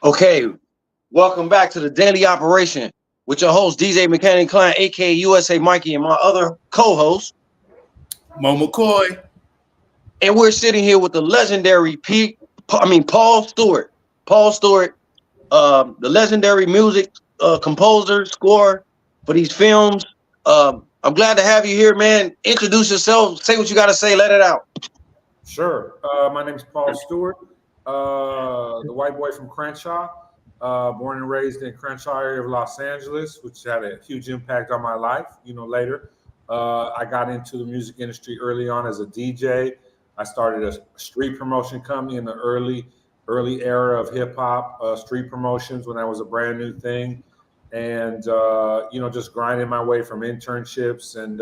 Okay, welcome back to the Daily Operation with your host, DJ Mechanic Client, aka USA Mikey, and my other co-host. McCoy. And we're sitting here with the legendary Paul Stewart. Paul Stewart, the legendary music composer, score for these films. I'm glad to have you here, man. Introduce yourself. Say what you got to say. Let it out. Sure. My name is Paul Stewart, the white boy from Crenshaw, born and raised in Crenshaw area of Los Angeles, which had a huge impact on my life. Later, I got into the music industry early on as a DJ. I started a street promotion company in the early era of hip hop street promotions when that was a brand new thing, and just grinding my way from internships and.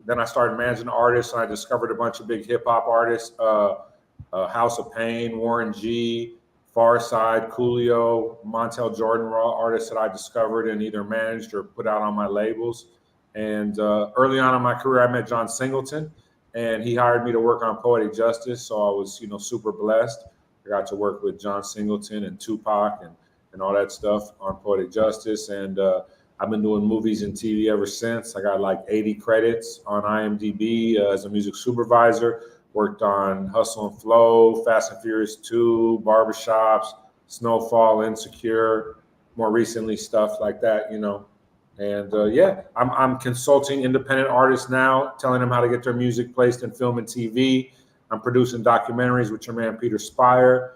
Then I started managing artists, and I discovered a bunch of big hip hop artists: House of Pain, Warren G, Farside, Coolio, Montel Jordan were all artists that I discovered and either managed or put out on my labels. And early on in my career, I met John Singleton, and he hired me to work on Poetic Justice. So I was, super blessed. I got to work with John Singleton and Tupac and all that stuff on Poetic Justice. And I've been doing movies and TV ever since. I got like 80 credits on IMDb as a music supervisor. Worked on Hustle and Flow, Fast and Furious 2, Barbershops, Snowfall, Insecure, more recently stuff like that, And I'm consulting independent artists now, telling them how to get their music placed in film and TV. I'm producing documentaries with your man Peter Spire,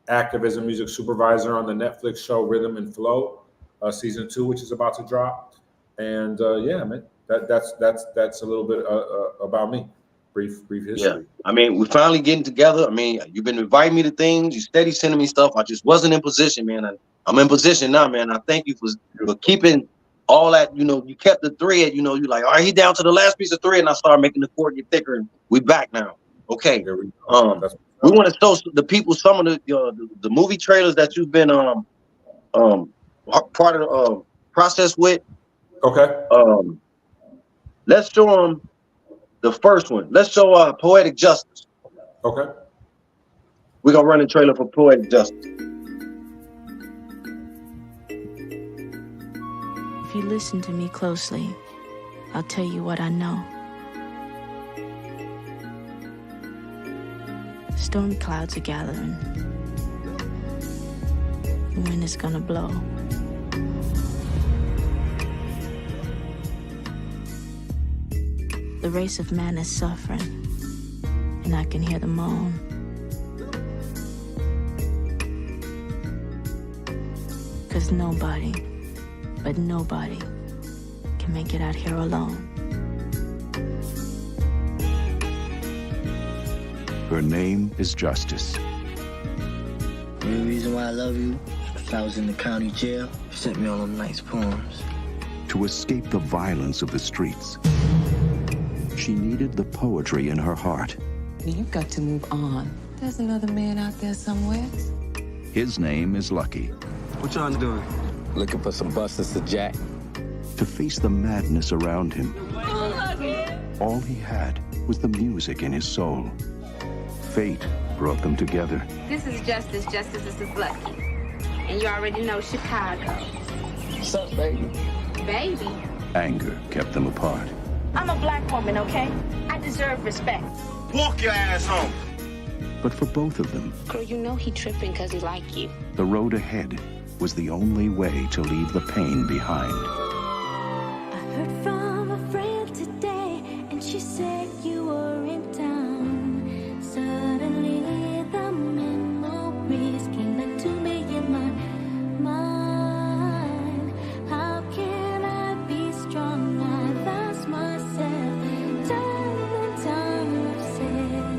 active as a music supervisor on the Netflix show Rhythm and Flow. Season 2, which is about to drop, and man, that's a little bit about me. Brief history. Yeah, I mean, we're finally getting together. I mean, you've been inviting me to things. You steady sending me stuff. I just wasn't in position, man. I'm in position now, man. I thank you for keeping all that. You kept the thread. You like, all right, he down to the last piece of thread, and I started making the cord get thicker. And we back now. Okay. We want to show the people some of the movie trailers that you've been part of the process with. Okay. Let's show them the first one. Let's show Poetic Justice. Okay. We're gonna run a trailer for Poetic Justice. If you listen to me closely, I'll tell you what I know. Storm clouds are gathering. The wind is gonna blow. The race of man is suffering, and I can hear the moan. Cause nobody can make it out here alone. Her name is Justice. The only reason why I love you is I was in the county jail. You sent me all them nice poems. To escape the violence of the streets, she needed the poetry in her heart. You've got to move on. There's another man out there somewhere. His name is Lucky. What y'all doing? Looking for some busters to jack. To face the madness around him, all he had was the music in his soul. Fate brought them together. This is Justice. This is Lucky. And you already know Chicago. What's up, baby? Baby? Anger kept them apart. I'm a black woman, okay? I deserve respect. Walk your ass home. But for both of them, Girl, you know he tripping because he like you. the road ahead was the only way to leave the pain behind. I heard from a friend today, and she said you were in town. Suddenly the memories came back to me in my mind. How can I be strong? I lost myself. Time and time I've said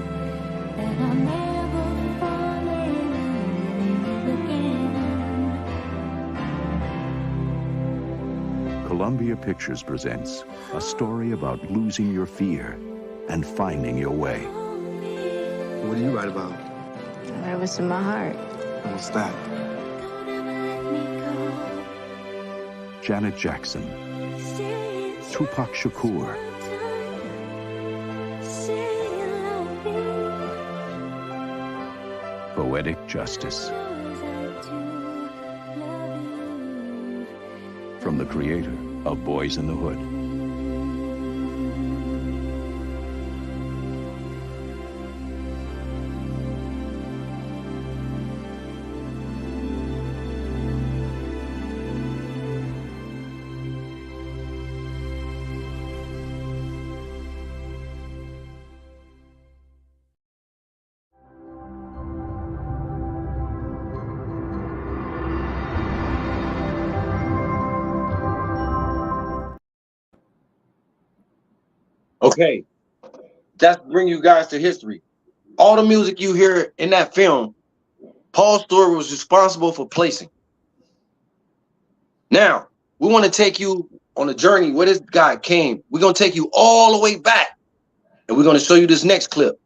that I'll never fall in love again. Columbia Pictures presents a story about losing your fear and finding your way. What do you write about? Whatever's in my heart. What's that? Janet Jackson, Tupac Shakur, poetic justice. From the creator of Boys in the Hood. Okay, that's bring you guys to history. All the music you hear in that film, Paul Stewart was responsible for placing. Now, we want to take you on a journey where this guy came. We're going to take you all the way back, and we're going to show you this next clip.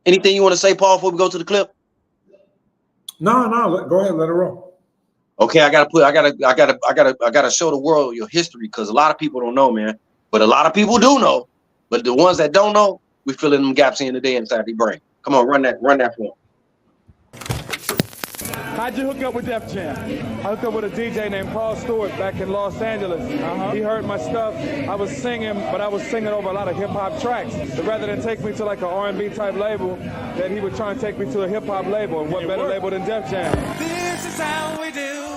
Anything you want to say, Paul, before we go to the clip? No, go ahead, let it roll. Okay, I gotta show the world your history, because a lot of people don't know, man. But a lot of people do know. But the ones that don't know, we filling them gaps in today inside their brain. Come on, run that for them. How'd you hook up with Def Jam? I hooked up with a DJ named Paul Stewart back in Los Angeles. He heard my stuff. I was singing, but I was singing over a lot of hip-hop tracks. So rather than take me to like an R&B type label, that he would try and take me to a hip-hop label. And what better label than Def Jam? This is how we do it.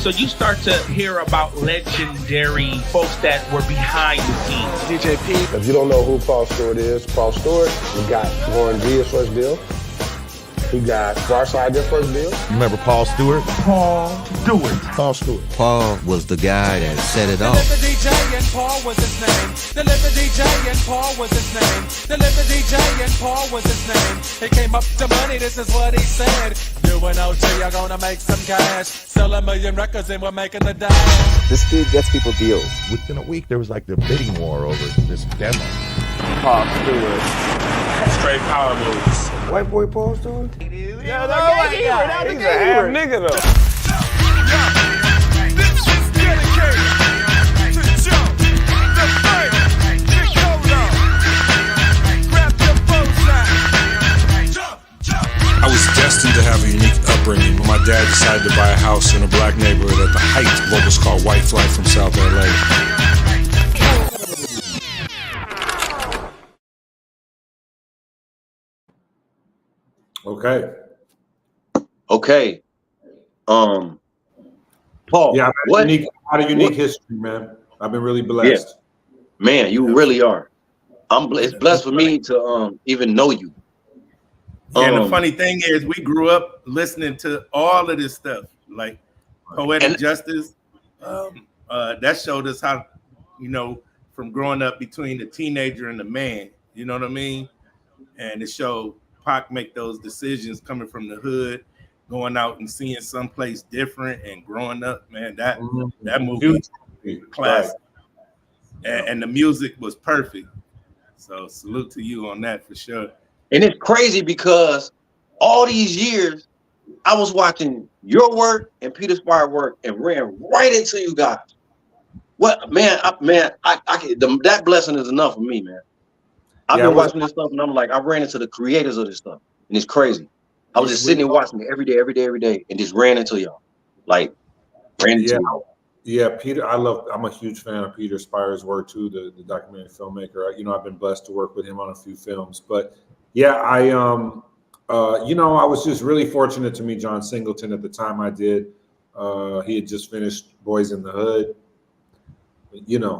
So you start to hear about legendary folks that were behind the scenes. DJ P. If you don't know who Paul Stewart is, Paul Stewart, we got Warren G's first deal. We got Farside their first deal. You remember Paul Stewart? Paul Stewart. Paul Stewart. Paul was the guy that set it off. Deliver DJ and Paul was his name. Deliver DJ and Paul was his name. Deliver DJ and Paul was his name. He came up to money, this is what he said. You and OG are gonna make some cash. Sell 1 million records and we're making the dash. This dude gets people deals. Within a week, there was like the bidding war over this demo. Paul Stewart. Straight power moves. White boy Paul Stewart? Yeah, that's he's a half nigga though. This is dedicated to Joe, the first, Nicola. Grab your I was destined to have a unique upbringing when my dad decided to buy a house in a black neighborhood at the height of what was called White Flight from South LA. Okay. Paul. Yeah, I've had a unique history, man. I've been really blessed. Yeah. Man, you really are. It's blessed for me to even know you. And the funny thing is, we grew up listening to all of this stuff, like Poetic Justice. That showed us how, from growing up between the teenager and the man, you know what I mean? And it showed Pac make those decisions coming from the hood, going out and seeing someplace different and growing up, man. That movie was classic. And the music was perfect. So salute to you on that for sure. And it's crazy because all these years I was watching your work and Peter Spire work and ran right into you guys. What, man? That blessing is enough for me, man. I've been watching this stuff and I'm like, I ran into the creators of this stuff, and it's crazy. I was just sitting there watching it every day, and just ran into y'all. Like, ran into y'all. Yeah, Peter, I'm a huge fan of Peter Spire's work too, the documentary filmmaker. I've been blessed to work with him on a few films. But yeah, I was just really fortunate to meet John Singleton at the time I did. He had just finished Boys in the Hood.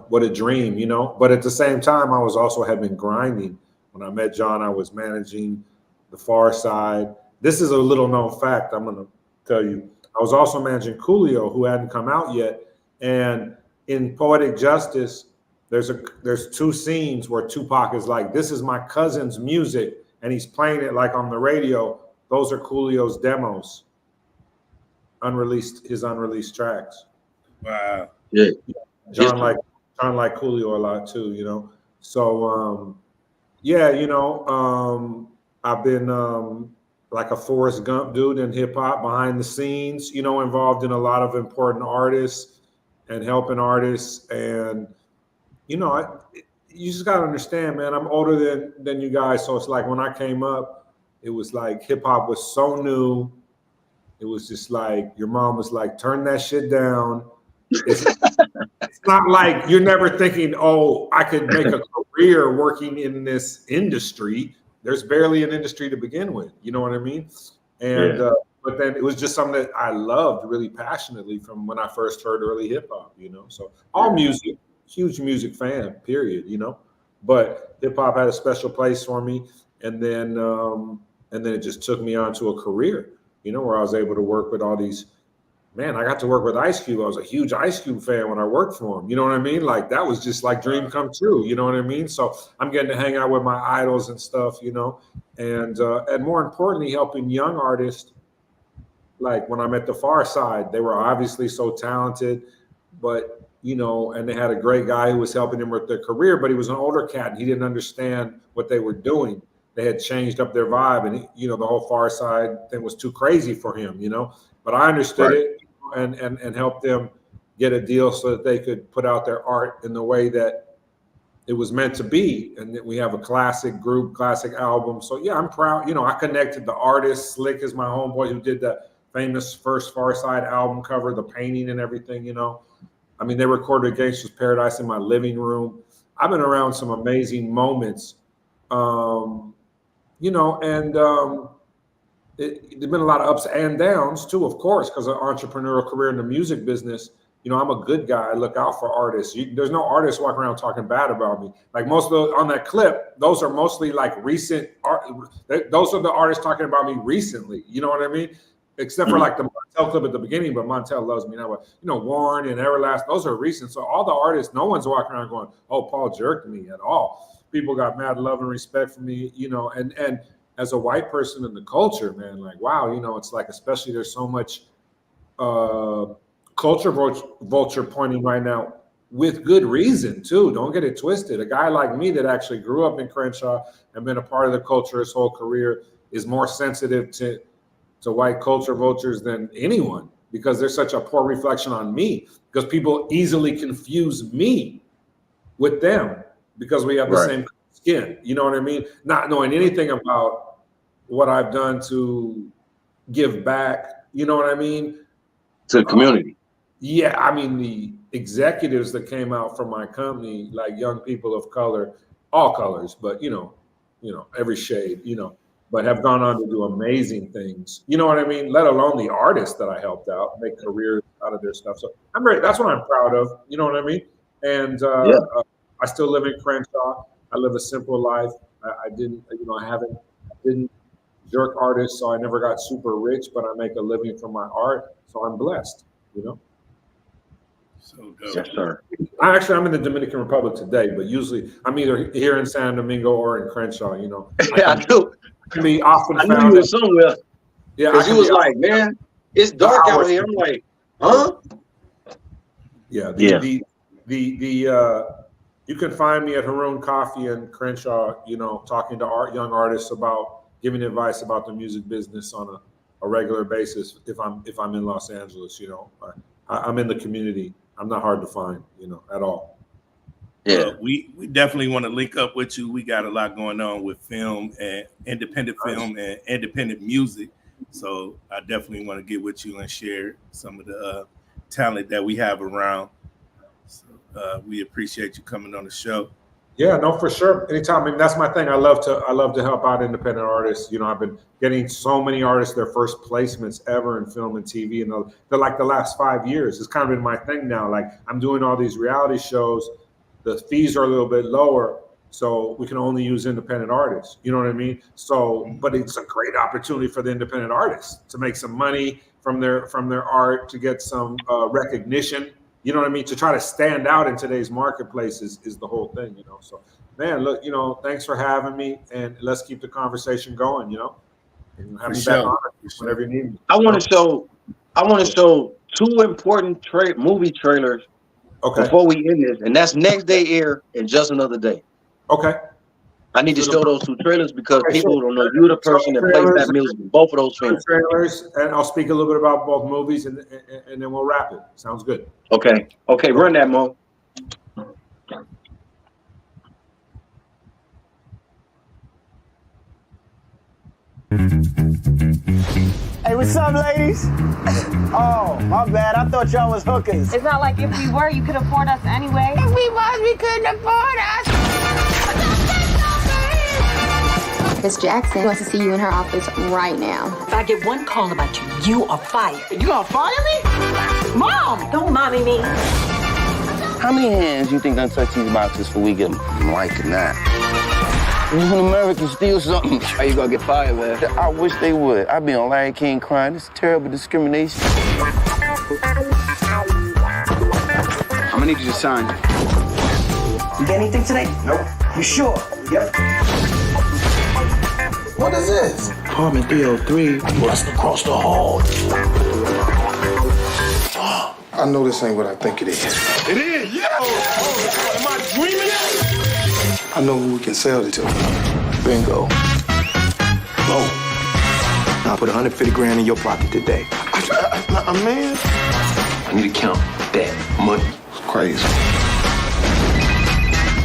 What a dream, But at the same time, I had been grinding. When I met John, I was managing The Far Side. This is a little known fact I'm going to tell you. I was also managing Coolio, who hadn't come out yet. And in Poetic Justice, there's two scenes where Tupac is like, this is my cousin's music, and he's playing it like on the radio. Those are Coolio's demos, his unreleased tracks. Wow. Yeah. John liked Coolio a lot too, So I've been like a Forrest Gump dude in hip hop behind the scenes, involved in a lot of important artists and helping artists. And, you just got to understand, man, I'm older than you guys. So it's like when I came up, it was like hip hop was so new. It was just like your mom was like, turn that shit down. It's not like you're never thinking, oh, I could make a career working in this industry. There's barely an industry to begin with. You know what I mean? And but then it was just something that I loved really passionately from when I first heard early hip hop. You know, so all music, huge music fan, period. You know, but hip hop had a special place for me, and then it just took me on to a career. You know, where I was able to work with all these. Man, I got to work with Ice Cube. I was a huge Ice Cube fan when I worked for him. You know what I mean? Like that was just like dream come true. You know what I mean? So I'm getting to hang out with my idols and stuff, you know, and more importantly, helping young artists. Like when I'm at the far side, they were obviously so talented, but you know, and they had a great guy who was helping them with their career, but he was an older cat and he didn't understand what they were doing. They had changed up their vibe, and you know, the whole far side thing was too crazy for him, you know. But I understood it and helped them get a deal so that they could put out their art in the way that it was meant to be. And that we have a classic group, classic album. So yeah, I'm proud. You know, I connected the artist. Slick is my homeboy who did the famous first Far Side album cover, the painting and everything, you know. I mean, they recorded Gangsta's Paradise in my living room. I've been around some amazing moments, you know, and there's been a lot of ups and downs too, of course, because of entrepreneurial career in the music business. You know, I'm a good guy. I look out for artists. There's no artists walking around talking bad about me. Like most of those on that clip, those are mostly like recent art. Those are the artists talking about me recently. You know what I mean? Except for like the Montel clip at the beginning, but Montel loves me now. You know, Warren and Everlast, those are recent. So all the artists, no one's walking around going, "Oh, Paul jerked me" at all. People got mad love and respect for me. You know, and as a white person in the culture, man, like, wow, you know, it's like, especially there's so much culture vulture pointing right now with good reason too. Don't get it twisted. A guy like me that actually grew up in Crenshaw and been a part of the culture his whole career is more sensitive to white culture vultures than anyone, because there's such a poor reflection on me, because people easily confuse me with them because we have the same skin. You know what I mean? Not knowing anything about what I've done to give back, you know what I mean? To the community. Yeah, I mean, the executives that came out from my company, like young people of color, all colors, but you know, every shade, you know, but have gone on to do amazing things. You know what I mean? Let alone the artists that I helped out make careers out of their stuff. So that's what I'm proud of. You know what I mean? And I still live in Crenshaw. I live a simple life. I didn't jerk artist, so I never got super rich, but I make a living from my art, so I'm blessed, you know. So dope. Yes, sir. I'm in the Dominican Republic today, but usually I'm either here in San Domingo or in Crenshaw, you know. I knew. Can be often I found knew you were somewhere. Yeah, because you was like, man, it's dark out here. I'm like, huh? Yeah, you can find me at Haroon Coffee and Crenshaw, you know, talking to young artists about giving advice about the music business on a regular basis. If I'm in Los Angeles, you know, I'm in the community. I'm not hard to find, you know, at all. Yeah, we definitely want to link up with you. We got a lot going on with film and independent film and independent music. So I definitely want to get with you and share some of the talent that we have around. So we appreciate you coming on the show. Yeah, no, for sure. Anytime. I mean, that's my thing. I love to help out independent artists. You know, I've been getting so many artists their first placements ever in film and TV, and they're like the last 5 years. It's kind of been my thing now. Like I'm doing all these reality shows. The fees are a little bit lower, so we can only use independent artists. You know what I mean? So, but it's a great opportunity for the independent artists to make some money from their art, to get some recognition. You know what I mean? To try to stand out in today's marketplace is the whole thing, you know? So, man, look, you know, thanks for having me, and let's keep the conversation going, you know? And have me back on whenever you need me. I want to show two important movie trailers before we end this, and that's Next Day Air and Just Another Day. Okay. I need to show those two trailers because people don't know you're the person that plays that music in both of those films. Trailers, and I'll speak a little bit about both movies, and then we'll wrap it. Sounds good. Okay, run that, Mo. Hey, what's up, ladies? Oh, my bad. I thought y'all was hookers. It's not like if we were, you could afford us anyway. If we was, we couldn't afford us. Miss Jackson wants to see you in her office right now. If I get one call about you, you are fired. You gonna fire me? Mom, don't mommy me. How many hands you think done touch these boxes before we get them? I'm liking that. When Americans steal something, how you gonna get fired, man? I wish they would. I'd be on Larry King crying. This is terrible discrimination. How many did you sign? You get anything today? Nope. You sure? Yep. What is this? Apartment 303. That's across the hall. I know this ain't what I think it is. It is, yo! Am I dreaming? I know who we can sell it to. Bingo. Boom. I'll put 150 grand in your pocket today. Man. I need to count that money. It's crazy.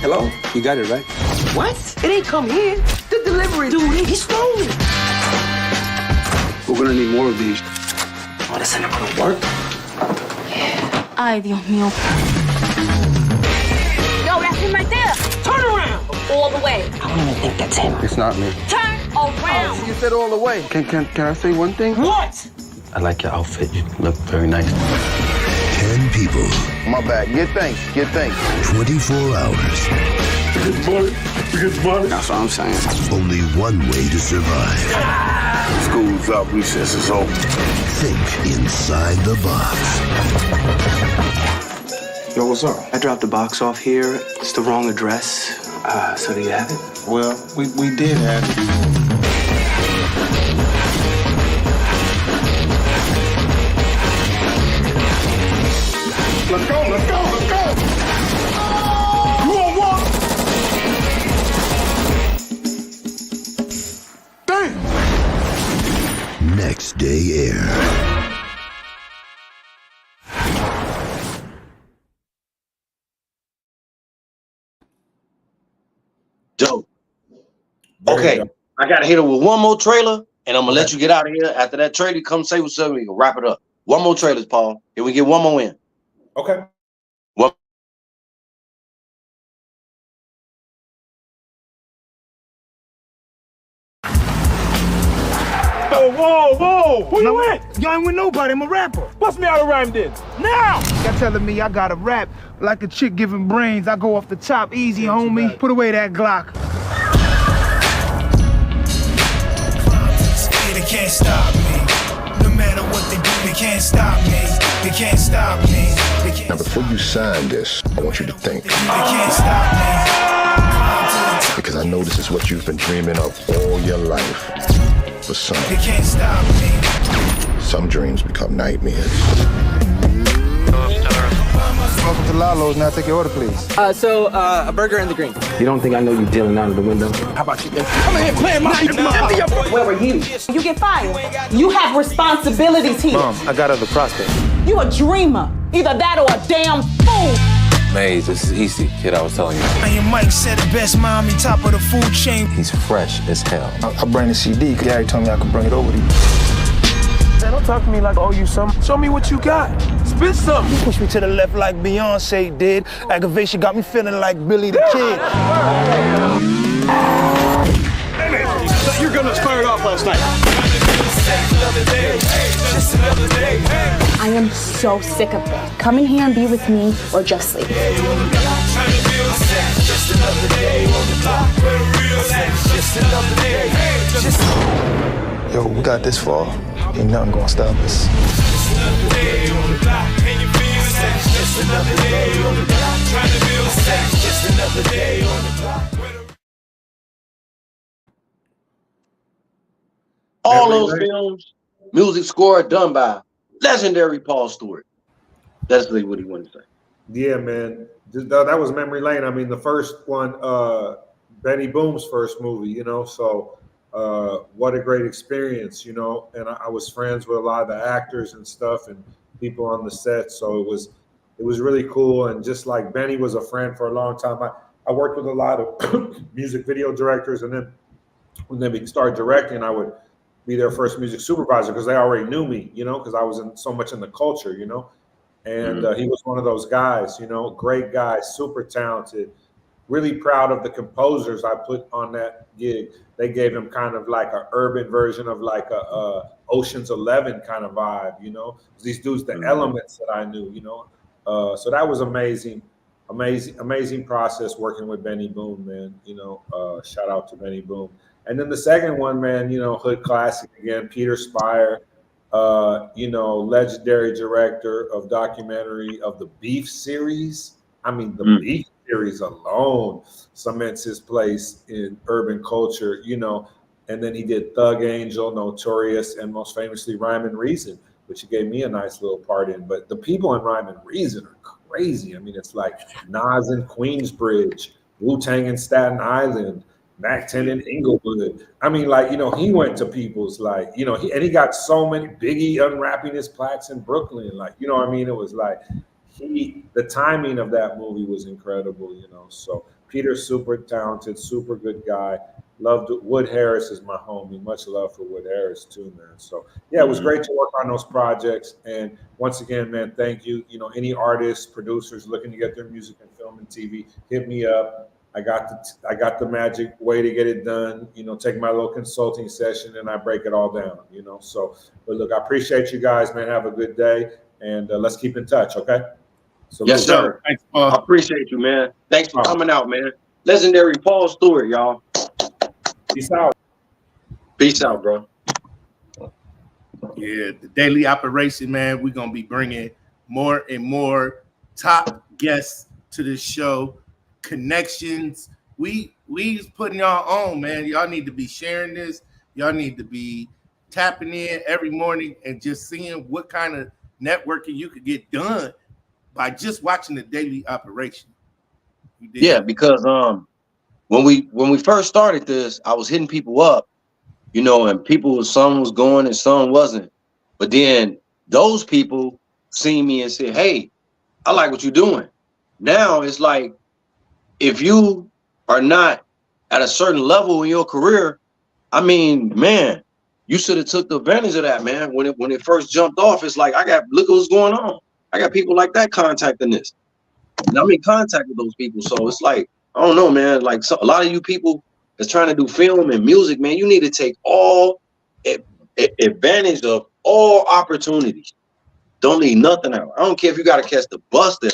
Hello? You got it, right? What? It ain't come here. The delivery dude, he stole it. We're gonna need more of these. Oh, that's not gonna work. Ay, Dios mío. No, that's him right there. Turn around. All the way. I don't even think that's him. It's not me. Turn around. You said all the way. Can I say one thing? What? I like your outfit. You look very nice. 10 people. My bad. Get thanks. 24 hours. Good money. That's what I'm saying. Only one way to survive. School's up, recess is over. Think inside the box. Yo, what's up? I dropped the box off here. It's the wrong address. So do you have it? Well, we did have it. Let's go. You want what? Damn! Next day air. Dope. Okay, I gotta hit it with one more trailer, and I'm gonna let you get out of here. After that trailer, come say what's up, we can wrap it up. One more trailers, Paul. If we get one more in. Okay. One. Whoa! Where you at? You ain't with nobody. I'm a rapper. Bust me out a rhyme then. Now! Y'all telling me I gotta rap like a chick giving brains. I go off the top easy, homie. Put away that Glock. They can't stop me. No matter what they do, they can't stop me. They can't stop me. Now, before you sign this, I want you to think. They can't stop me. Because I know this is what you've been dreaming of all your life. For some, They can't stop me. some dreams become nightmares. Welcome to Lalo's. Now take your order, please. A burger and the green. You don't think I know you dealing out of the window? How about you? Come in here playing my Where were you? You get fired. You have responsibilities here. Mom, I got other prospects. You a dreamer. Either that or a damn fool. Maze, this is Easy, kid I was telling you. And your Mike said the best mommy, top of the food chain. He's fresh as hell. I bring the CD. Gary told me I could bring it over to you. Man, don't talk to me like I owe you something. Show me what you got. Spit something. You pushed me to the left like Beyonce did. Aggravation got me feeling like Billy the Kid. So you're gonna start off last night. I am so sick of this. Come in here and be with me or just leave. Yo, we got this far. Ain't nothing gonna stop us. All those films, music score done by legendary Paul Stewart. That's really what he wanted to say. Yeah, man. That was memory lane. I mean, the first one, Benny Boom's first movie, you know, so what a great experience, you know, and I was friends with a lot of the actors and stuff and people on the set, so it was really cool. And just like Benny was a friend for a long time, I worked with a lot of music video directors, and then when they started directing, I would be their first music supervisor because they already knew me, you know, because I was so much in the culture, you know. And he was one of those guys, you know, great guy, super talented. Really proud of the composers I put on that gig. They gave him kind of like an urban version of like a Ocean's 11 kind of vibe, you know. These dudes, the elements that I knew, you know. So that was amazing process working with Benny Boom, man. You know, shout out to Benny Boom. And then the second one, man, you know, hood classic again, Peter Spire, you know, legendary director of documentary of the Beef series. I mean, the Beef series alone cements his place in urban culture, you know. And then he did Thug Angel, Notorious, and most famously Rhyme and Reason, which he gave me a nice little part in. But the people in Rhyme and Reason are crazy. I mean, it's like Nas in Queensbridge, Wu-Tang in Staten Island, Mac 10 in Inglewood. I mean, like, you know, he went to people's, like, you know, he got so many, Biggie unwrapping his plaques in Brooklyn. Like, you know what I mean? It was like, the timing of that movie was incredible, you know. So Peter's super talented, super good guy. Loved it. Wood Harris is my homie. Much love for Wood Harris too, man. So yeah, it was great to work on those projects. And once again, man, thank you. You know, any artists, producers looking to get their music in film and TV, hit me up. I got the magic way to get it done. You know, take my little consulting session and I break it all down. You know, so but look, I appreciate you guys, man. Have a good day, and let's keep in touch, okay? So yes, sir. Thanks, Paul. I appreciate you, man. Thanks for coming out, man. Legendary Paul Stewart, y'all. Peace out. Peace out, bro. Yeah, the daily operation, man. We're gonna be bringing more and more top guests to this show. Connections. We putting y'all on, man. Y'all need to be sharing this. Y'all need to be tapping in every morning and just seeing what kind of networking you could get done by just watching the daily operation. Yeah, because when we first started this, I was hitting people up, you know, and some was going and some wasn't. But then those people seen me and said, "Hey, I like what you're doing." Now it's like, if you are not at a certain level in your career, I mean, man, you should have took the advantage of that, man. When it first jumped off, it's like, look what's going on. I got people like that contacting this. And I'm in contact with those people. So it's like, I don't know, man. Like, a lot of you people that's trying to do film and music, man, you need to take all advantage of all opportunities. Don't leave nothing out. I don't care if you got to catch the bus there.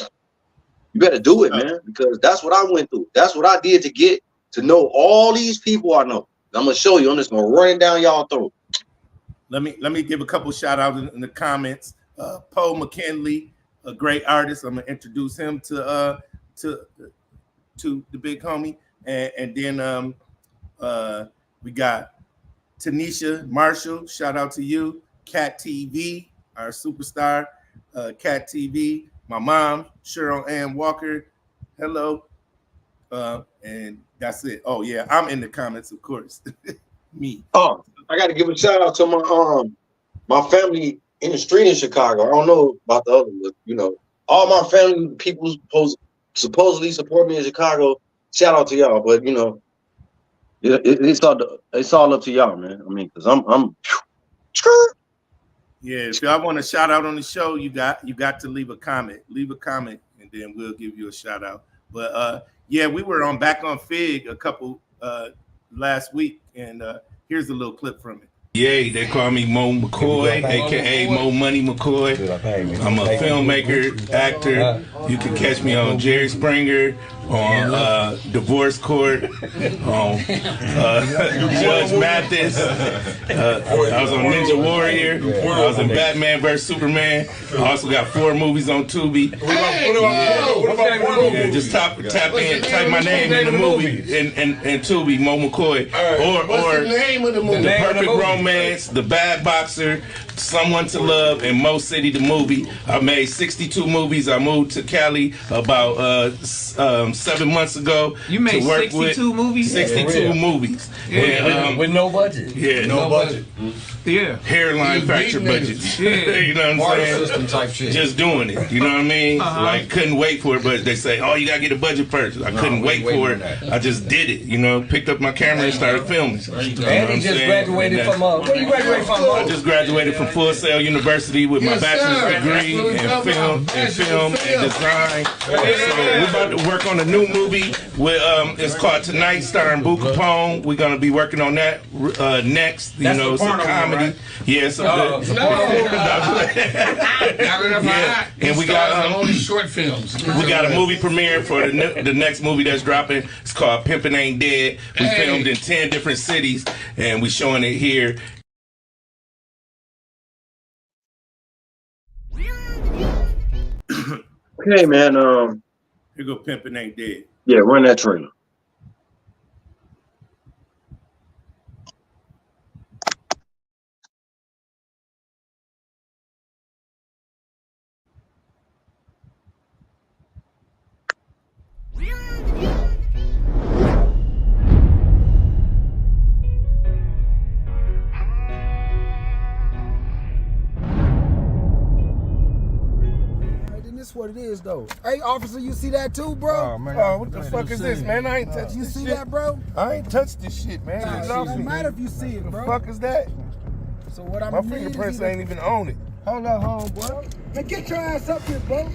You better do it, man, because that's what I went through. That's what I did to get to know all these people I know. I'm gonna show you. I'm just gonna run it down y'all throat. Let me give a couple shout outs in the comments. Poe McKinley, a great artist. I'm gonna introduce him to the big homie, and then we got Tanisha Marshall. Shout out to you, Cat TV, our superstar, Cat TV. My mom, Cheryl Ann Walker. Hello, and that's it. Oh yeah, I'm in the comments, of course. Me. Oh, I got to give a shout out to my family in the street in Chicago. I don't know about the other, but you know, all my family people supposedly support me in Chicago. Shout out to y'all, but you know, it's all up to y'all, man. I mean, because I'm. Yeah, if y'all want a shout out on the show, you got to leave a comment. Leave a comment, and then we'll give you a shout out. But yeah, we were back on Fig a couple last week, and here's a little clip from it. Yeah, they call me Mo McCoy, aka Mo Money McCoy. I'm a filmmaker, actor. You can catch me on Jerry Springer, on Divorce Court, on Judge Mathis. I was on Ninja Warrior. I was in Batman vs Superman. I also got 4 movies on Tubi. Yeah, just tap in, type my name in the movie and Tubi, Mo McCoy, or what's the name of the movie? The Perfect Romance, The Bad Boxer, Someone to Love, and Mo City the movie. I made 62 movies. I moved to Cali about 7 months ago. You made 62 movies? 62 movies. Yeah, with no budget. Yeah, no budget. Yeah. Hairline fracture budgets. Yeah. You know what I'm Water saying? system type shit. Just doing it. You know what I mean? Uh-huh. Like, couldn't wait for it, but they say, oh, you got to get a budget first. I couldn't wait for it. I just did it. You know, picked up my camera and started filming. And he just graduated from, where you graduated from? I just graduated from Full Sail University with my bachelor's degree in film and design. So we're about to work on a new movie. It's called Tonight, starring Boo Capone. We're gonna be working on that next. You know, it's a comedy. Yeah, so yeah. And we got only short films. We got a movie premiere for the next movie that's dropping. It's called Pimpin' Ain't Dead. We filmed in 10 different cities, and we showing it here. Okay, man. Here go Pimpin' Ain't Dead. Yeah, run that trailer. This what it is though. Hey, officer, you see that too, bro? Oh, man. What the fuck is this, man? I ain't touched You this see shit. that, bro? I ain't touched this shit, man. Nah, Get it shit off don't me. matter if you see it, bro. The fuck is that? So what I'm My fingerprints ain't even on it. Hold up, homeboy. Man, get your ass up here, bro.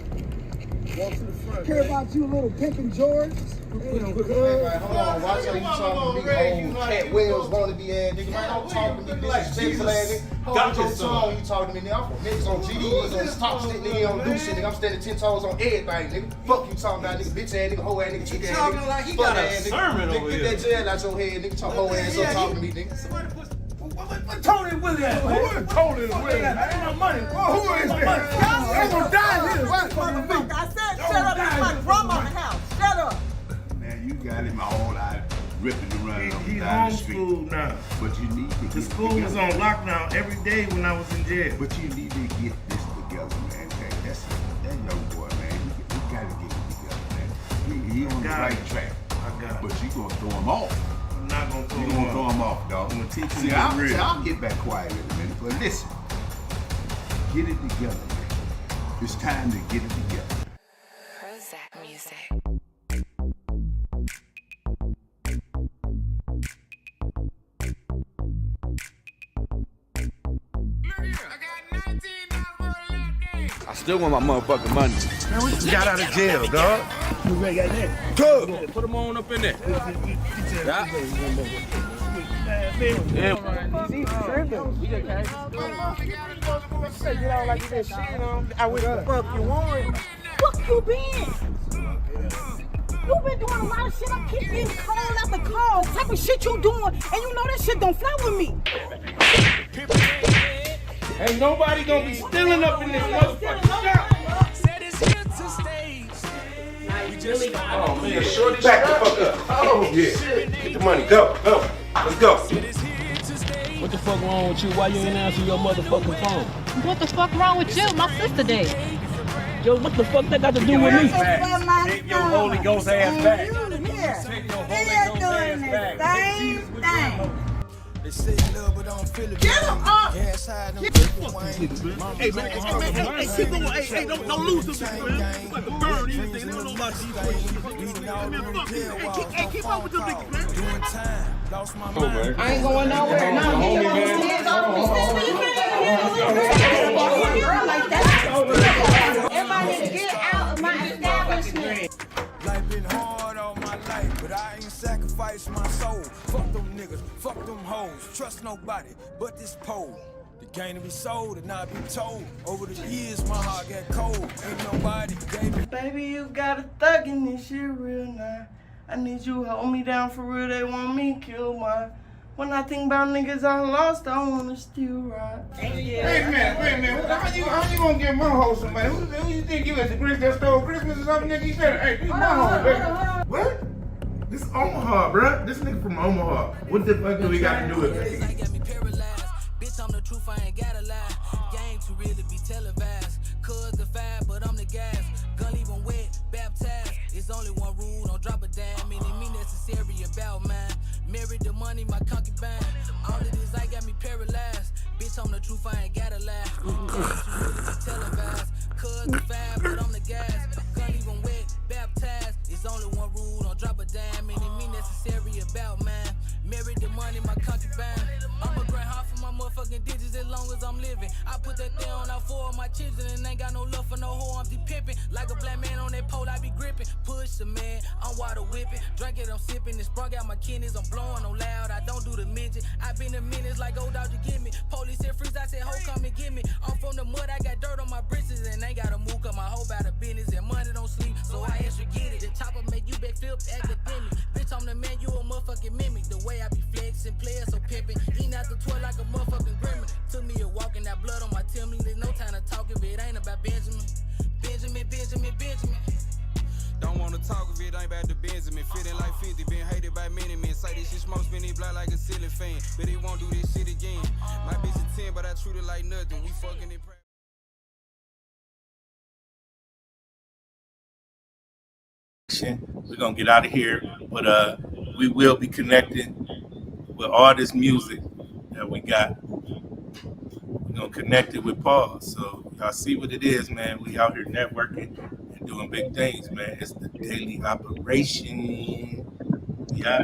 Walk to the front. Care about you, little pimpin' George. Hold on, watch how you talking to me, old Cat Wells wanna be ass nigga. Man, don't talk to me, disrespectful ass nigga. Hold your tongue, you talking to me, nigga. I'm from niggas on GD, niggas on top shit, nigga, on do shit, nigga. I'm standing 10 toes on everything, nigga. Fuck you talking about, nigga, bitch ass nigga, hoe ass nigga, chick ass nigga. talking like he got a sermon over Get here. that jail out your head, nigga. Talk hoe ass up talking to me, nigga. What Tony Williams? Who is Tony Williams? Ain't no money. Who is that? I'm gonna die here. I said shut up. It's my grandma's house. Shut up. Man, you got him all out ripping around up He's down the street. homeschooled now. But you need to get The school was on lockdown every day when I was in jail. But you need to get this together, man. That young boy, man. You gotta get it together, man. He on the right track. I got it. But you gonna throw him off. I'm not gonna throw You him gonna off. throw him off, dog. I'm gonna teach him See, to be real. I'll get back quiet in a minute. But listen, get it together, man. It's time to get it together. Prozac music. I still want my motherfucking money. Man, we just got out of jail, dog. You ready got that? Good. Put them on up in there. Yeah. Get out like that shit on. I wish the fuck you want. Fuck you been? You been doing a lot of shit. I keep getting call after call. Type of shit you doing, and you know that shit don't fly with me. Ain't nobody gonna be stealing up in this motherfucking shop. Oh man, shorty, back the fuck up. Oh yeah. Get the money. Go. Let's go. What the fuck wrong with you? Why you ain't answering your motherfucking phone? What the fuck wrong with you? My sister dead. Yo, what the fuck that got to do with me? Take your Holy Ghost ass back. They say love, but I don't feel it. Get him up! Hey, man, keep going. Hey, don't lose them, man. Like a bird, anything. They don't know about these things. Hey, keep up with them niggas, man. I ain't going nowhere. No, get your hands off me. Everybody need to get out of my establishment. Life been hard all my life, but I ain't sacrificed my soul. Fuck them niggas, fuck them hoes. Trust nobody but this pole. The game to be sold and not be told. Over the years, my heart got cold. Ain't nobody gave me. Baby, you got a thug in this shit real now. I need you to hold me down for real. They want me kill my. When I think about niggas I lost, I wanna still ride. Wait a minute. How you gonna get my hoe somebody? Who you think you is, the Grinch that stole Christmas or something, nigga? You better, hey, this my hoe, baby. What? This is Omaha, bruh. This nigga from Omaha. What the fuck do we got to do with it? the truth, I ain't gotta lie. Game to really be televised. Cuz the fire, but I'm the gas. Gun leave 'em wet, baptized. It's only one rule, don't drop a dime. And it mean necessary about mine. Married the money, my concubine. All of this, I got me paralyzed. Bitch, I'm the truth, I ain't gotta lie. Game to really be televised. Cuz the fire, but I'm the gas. Gun leave 'em wet, baptized. It's only one rule, don't drop a dime. And it mean necessary about mine. Married the money, my concubine. I'ma grind hard for my motherfucking digits as long as I'm living. I put that thing on out for all my children and ain't got no love for no hoe. I'm deep pimping like a black man on that pole. I be gripping, push the man. I'm water whipping, drink it, I'm sipping. It sprung out my kidneys. I'm blowing on loud. I don't do the midget. I been in minutes like old dog to get me. Police said freeze. I said ho, come and get me. I'm from the mud. I got dirt on my britches and ain't gotta move 'cause my hoe out of business and money don't sleep. So I extra get it. The chopper make you backflip academic. Bitch, I'm the man. You a motherfucking mimic. The way I be flexing, playing so pimping. Eating out the toilet like a motherfucking gremlin. Took me a walk and that blood on my Timberland. There's no time to talk if it ain't about Benjamin. Benjamin. Don't wanna talk if it ain't about the Benjamin. Feeling like 50, been hated by many men. Say this shit smoke, spin it black like a ceiling fan. But he won't do this shit again. My bitch is 10, but I treat it like nothing. We fucking it. We're gonna get out of here, but we will be connected with all this music that we got. We're gonna connect it with Paul. So y'all see what it is, man. We out here networking and doing big things, man. It's the daily operation. Yeah.